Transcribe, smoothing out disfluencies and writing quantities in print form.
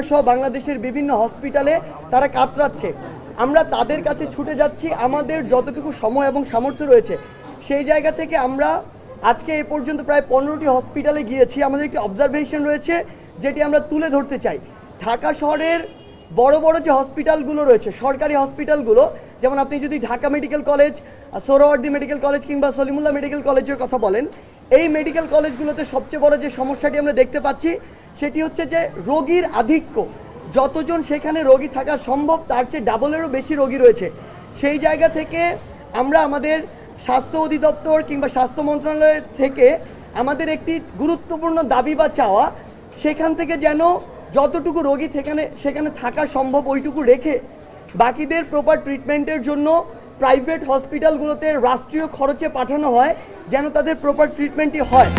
সহ বাংলাদেশের বিভিন্ন হসপিটালে তারা কাতরাচ্ছে। আমরা তাদের কাছে ছুটে যাচ্ছি, আমাদের যতটুকু সময় এবং সামর্থ্য রয়েছে সেই জায়গা থেকে আমরা আজকে এ পর্যন্ত প্রায় 15টি হসপিটালে গিয়েছি। আমাদের একটি অবজারভেশন রয়েছে যেটি আমরা তুলে ধরতে চাই। ঢাকা শহরের বড় বড় যে হসপিটালগুলো রয়েছে, সরকারি হসপিটালগুলো, যেমন আপনি যদি Dhaka medical college, Suhrawardy medical college কিংবা সলিমুল্লাহ মেডিকেল কলেজের কথা বলেন, এই মেডিকেল কলেজগুলোতে সবচেয়ে বড় যে সমস্যাটি আমরা দেখতে পাচ্ছি সেটি হচ্ছে যে রোগীর আধিক্য। যতজন সেখানে রোগী থাকা সম্ভব তার চেয়ে ডাবলেরও বেশি রোগী রয়েছে। সেই জায়গা থেকে আমরা আমাদের স্বাস্থ্য অধিদপ্তর কিংবা স্বাস্থ্য মন্ত্রণালয়ের থেকে আমাদের একটি গুরুত্বপূর্ণ দাবি বা চাওয়া, সেখান থেকে যেন যতটুকু রোগী সেখানে থাকা সম্ভব ওইটুকু রেখে বাকিদের প্রপার ট্রিটমেন্টের জন্য প্রাইভেট হসপিটালগুলোতে রাষ্ট্রীয় খরচে পাঠানো হয়, যেন তাদের প্রপার ট্রিটমেন্টই হয়।